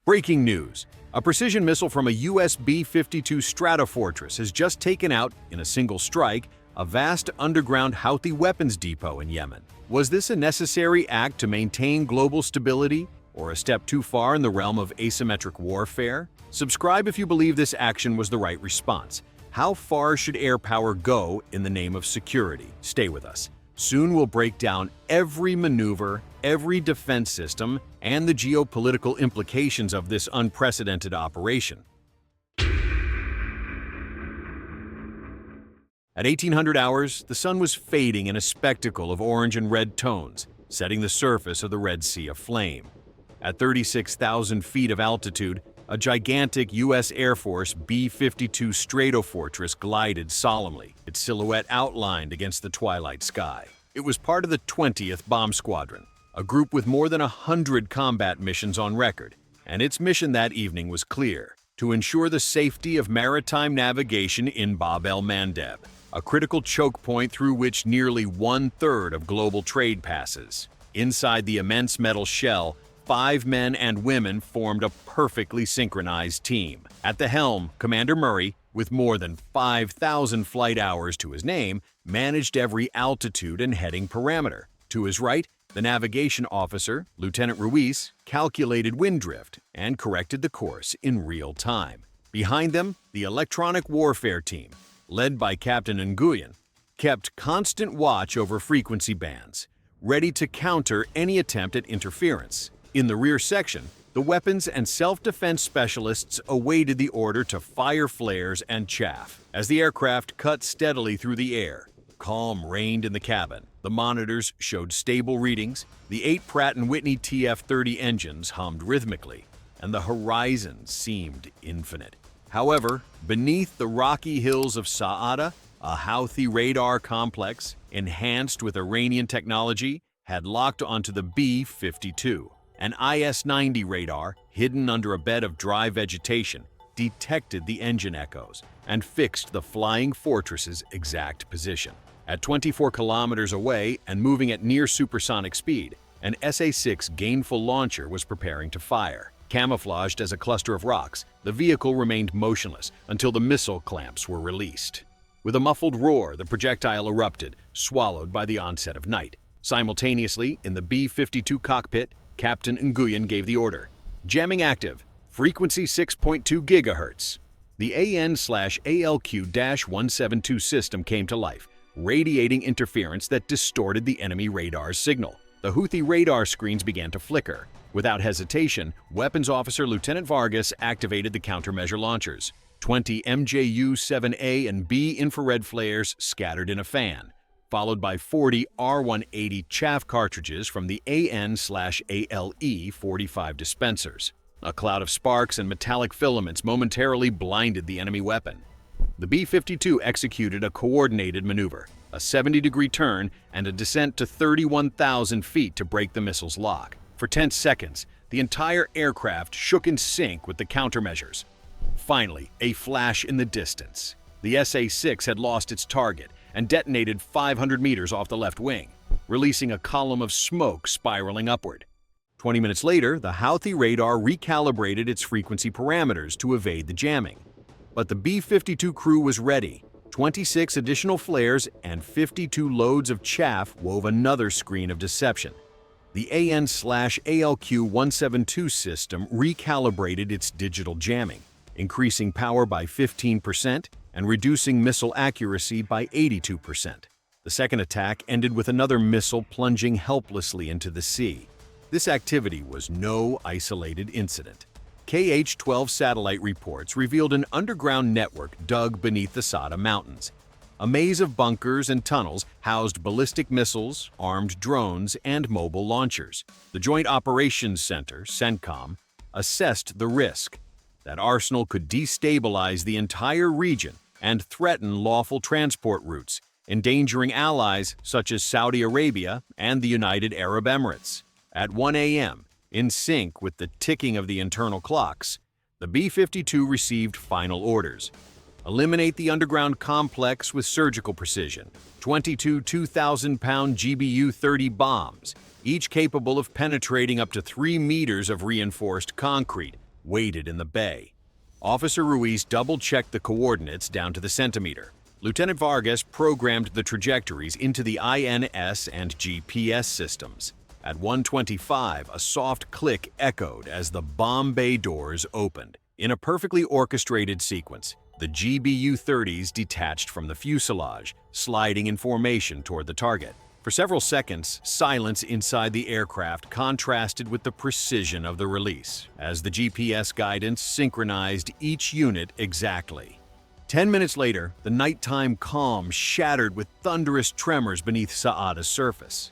Breaking news. A precision missile from a US B-52 Stratofortress has just taken out, in a single strike, a vast underground Houthi weapons depot in Yemen. Was this a necessary act to maintain global stability, or a step too far in the realm of asymmetric warfare? Subscribe if you believe this action was the right response. How far should air power go in the name of security? Stay with us. Soon we'll break down every maneuver, every defense system, and the geopolitical implications of this unprecedented operation. At 1800 hours, the sun was fading in a spectacle of orange and red tones, setting the surface of the Red Sea aflame. At 36,000 feet of altitude, a gigantic U.S. Air Force B-52 Stratofortress glided solemnly, its silhouette outlined against the twilight sky. It was part of the 20th Bomb Squadron, a group with more than 100 combat missions on record, and its mission that evening was clear: to ensure the safety of maritime navigation in Bab el-Mandeb, a critical choke point through which nearly one-third of global trade passes. Inside the immense metal shell, 5 men and women formed a perfectly synchronized team. At the helm, Commander Murray, with more than 5,000 flight hours to his name, managed every altitude and heading parameter. To his right, the navigation officer, Lieutenant Ruiz, calculated wind drift and corrected the course in real time. Behind them, the electronic warfare team, led by Captain Nguyen, kept constant watch over frequency bands, ready to counter any attempt at interference. In the rear section, the weapons and self-defense specialists awaited the order to fire flares and chaff. As the aircraft cut steadily through the air, calm reigned in the cabin. The monitors showed stable readings, the 8 Pratt & Whitney TF-30 engines hummed rhythmically, and the horizon seemed infinite. However, beneath the rocky hills of Saada, a Houthi radar complex, enhanced with Iranian technology, had locked onto the B-52. An IS-90 radar, hidden under a bed of dry vegetation, detected the engine echoes and fixed the flying fortress's exact position. At 24 kilometers away and moving at near supersonic speed, an SA-6 gainful launcher was preparing to fire. Camouflaged as a cluster of rocks, the vehicle remained motionless until the missile clamps were released. With a muffled roar, the projectile erupted, swallowed by the onset of night. Simultaneously, in the B-52 cockpit, Captain Nguyen gave the order: jamming active, frequency 6.2 GHz. The AN/ALQ-172 system came to life, radiating interference that distorted the enemy radar's signal. The Houthi radar screens began to flicker. Without hesitation, Weapons Officer Lieutenant Vargas activated the countermeasure launchers. 20 MJU-7A and B infrared flares scattered in a fan, followed by 40 R180 chaff cartridges from the AN/ALE-45 dispensers. A cloud of sparks and metallic filaments momentarily blinded the enemy weapon. The B-52 executed a coordinated maneuver, a 70-degree turn, and a descent to 31,000 feet to break the missile's lock. For 10 seconds, the entire aircraft shook in sync with the countermeasures. Finally, a flash in the distance. The SA-6 had lost its target and detonated 500 meters off the left wing, releasing a column of smoke spiraling upward. 20 minutes later, the Houthi radar recalibrated its frequency parameters to evade the jamming. But the B-52 crew was ready. 26 additional flares and 52 loads of chaff wove another screen of deception. The AN/ALQ-172 system recalibrated its digital jamming, increasing power by 15% and reducing missile accuracy by 82%. The second attack ended with another missile plunging helplessly into the sea. This activity was no isolated incident. KH-12 satellite reports revealed an underground network dug beneath the Saada Mountains. A maze of bunkers and tunnels housed ballistic missiles, armed drones, and mobile launchers. The Joint Operations Center, CENTCOM, assessed the risk. That arsenal could destabilize the entire region and threaten lawful transport routes, endangering allies such as Saudi Arabia and the United Arab Emirates. At 1 a.m., in sync with the ticking of the internal clocks, the B-52 received final orders. Eliminate the underground complex with surgical precision. 22 2,000-pound GBU-30 bombs, each capable of penetrating up to 3 meters of reinforced concrete, waited in the bay. Officer Ruiz double-checked the coordinates down to the centimeter. Lieutenant Vargas programmed the trajectories into the INS and GPS systems. At 1:25, a soft click echoed as the bomb bay doors opened. In a perfectly orchestrated sequence, the GBU-30s detached from the fuselage, sliding in formation toward the target. For several seconds, silence inside the aircraft contrasted with the precision of the release, as the GPS guidance synchronized each unit exactly. 10 minutes later, the nighttime calm shattered with thunderous tremors beneath Saada's surface.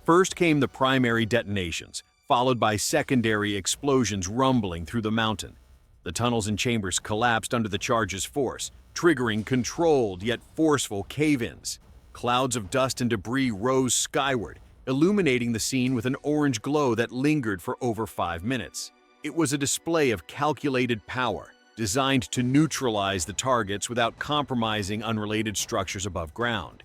First came the primary detonations, followed by secondary explosions rumbling through the mountain. The tunnels and chambers collapsed under the charge's force, triggering controlled yet forceful cave-ins. Clouds of dust and debris rose skyward, illuminating the scene with an orange glow that lingered for over 5 minutes. It was a display of calculated power, designed to neutralize the targets without compromising unrelated structures above ground.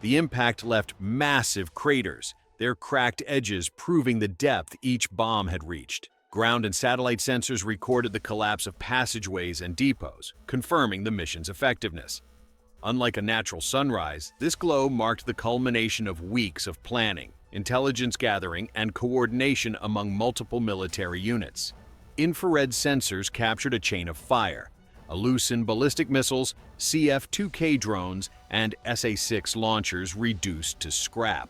The impact left massive craters, their cracked edges proving the depth each bomb had reached. Ground and satellite sensors recorded the collapse of passageways and depots, confirming the mission's effectiveness. Unlike a natural sunrise, this glow marked the culmination of weeks of planning, intelligence gathering, and coordination among multiple military units. Infrared sensors captured a chain of fire: Alucin ballistic missiles, CF-2K drones, and SA-6 launchers reduced to scrap.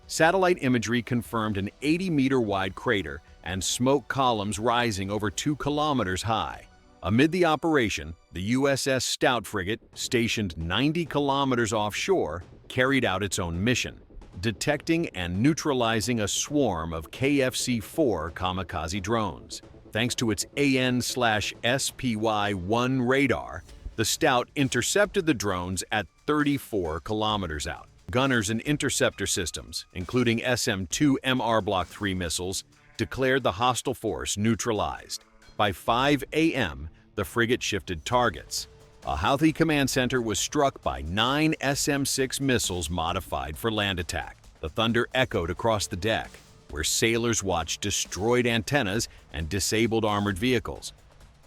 Satellite imagery confirmed an 80-meter-wide crater and smoke columns rising over 2 kilometers high. Amid the operation, the USS Stout frigate, stationed 90 kilometers offshore, carried out its own mission, detecting and neutralizing a swarm of KFC-4 kamikaze drones. Thanks to its AN/SPY-1 radar, the Stout intercepted the drones at 34 kilometers out. Gunners and interceptor systems, including SM-2 MR Block 3 missiles, declared the hostile force neutralized. By 5 a.m., the frigate shifted targets. A Houthi command center was struck by 9 SM-6 missiles modified for land attack. The thunder echoed across the deck, where sailors watched destroyed antennas and disabled armored vehicles.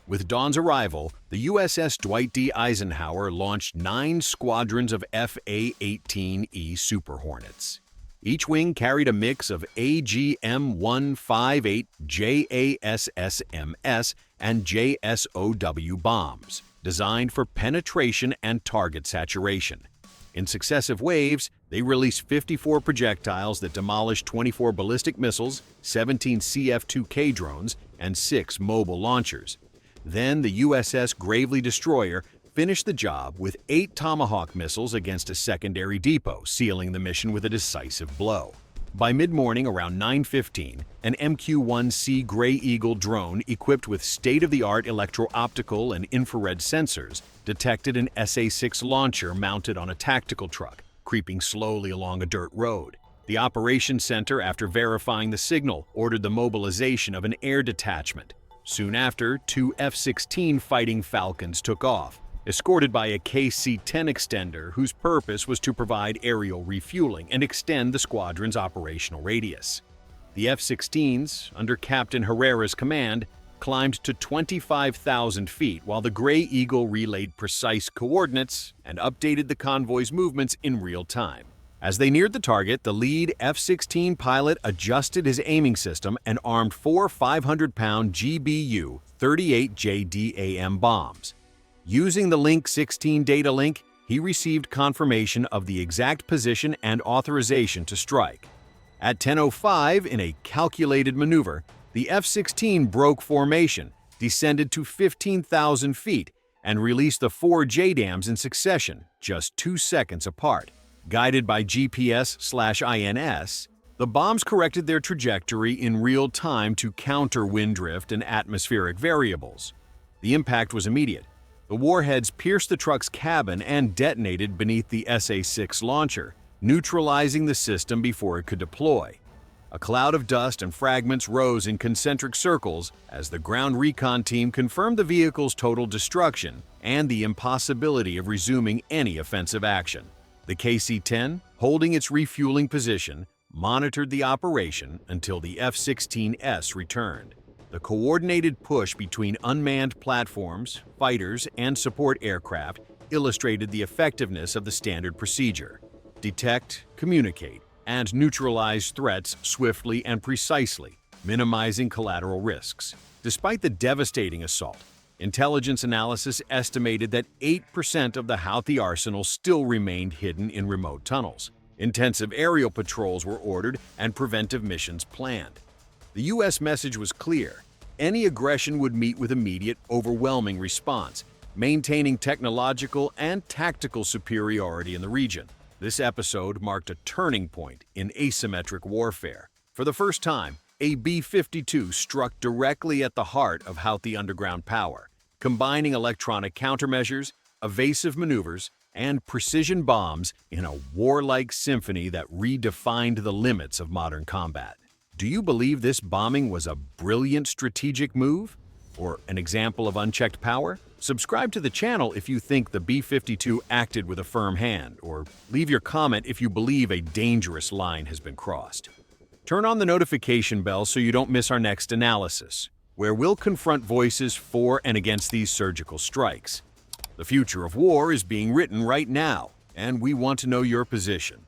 With dawn's arrival, the USS Dwight D. Eisenhower launched 9 squadrons of FA-18E Super Hornets. Each wing carried a mix of AGM-158 JASSMS and JSOW bombs, designed for penetration and target saturation. In successive waves, they released 54 projectiles that demolished 24 ballistic missiles, 17 CF-2K drones, and 6 mobile launchers. Then the USS Gravely Destroyer finished the job with 8 Tomahawk missiles against a secondary depot, sealing the mission with a decisive blow. By mid-morning around 9:15, an MQ-1C Gray Eagle drone equipped with state-of-the-art electro-optical and infrared sensors detected an SA-6 launcher mounted on a tactical truck, creeping slowly along a dirt road. The operations center, after verifying the signal, ordered the mobilization of an air detachment. Soon after, 2 F-16 Fighting Falcons took off, escorted by a KC-10 extender whose purpose was to provide aerial refueling and extend the squadron's operational radius. The F-16s, under Captain Herrera's command, climbed to 25,000 feet while the Gray Eagle relayed precise coordinates and updated the convoy's movements in real time. As they neared the target, the lead F-16 pilot adjusted his aiming system and armed 4 500-pound GBU-38 JDAM bombs. Using the Link 16 data link, he received confirmation of the exact position and authorization to strike. At 10:05, in a calculated maneuver, the F-16 broke formation, descended to 15,000 feet, and released the 4 JDAMs in succession, just 2 seconds apart. Guided by GPS/INS, the bombs corrected their trajectory in real time to counter wind drift and atmospheric variables. The impact was immediate. The warheads pierced the truck's cabin and detonated beneath the SA-6 launcher, neutralizing the system before it could deploy. A cloud of dust and fragments rose in concentric circles as the ground recon team confirmed the vehicle's total destruction and the impossibility of resuming any offensive action. The KC-10, holding its refueling position, monitored the operation until the F-16S returned. The coordinated push between unmanned platforms, fighters, and support aircraft illustrated the effectiveness of the standard procedure: detect, communicate, and neutralize threats swiftly and precisely, minimizing collateral risks. Despite the devastating assault, intelligence analysis estimated that 8% of the Houthi arsenal still remained hidden in remote tunnels. Intensive aerial patrols were ordered and preventive missions planned. The U.S. message was clear: any aggression would meet with immediate, overwhelming response, maintaining technological and tactical superiority in the region. This episode marked a turning point in asymmetric warfare. For the first time, a B-52 struck directly at the heart of Houthi underground power, combining electronic countermeasures, evasive maneuvers, and precision bombs in a warlike symphony that redefined the limits of modern combat. Do you believe this bombing was a brilliant strategic move? Or an example of unchecked power? Subscribe to the channel if you think the B-52 acted with a firm hand, or leave your comment if you believe a dangerous line has been crossed. Turn on the notification bell so you don't miss our next analysis, where we'll confront voices for and against these surgical strikes. The future of war is being written right now, and we want to know your position.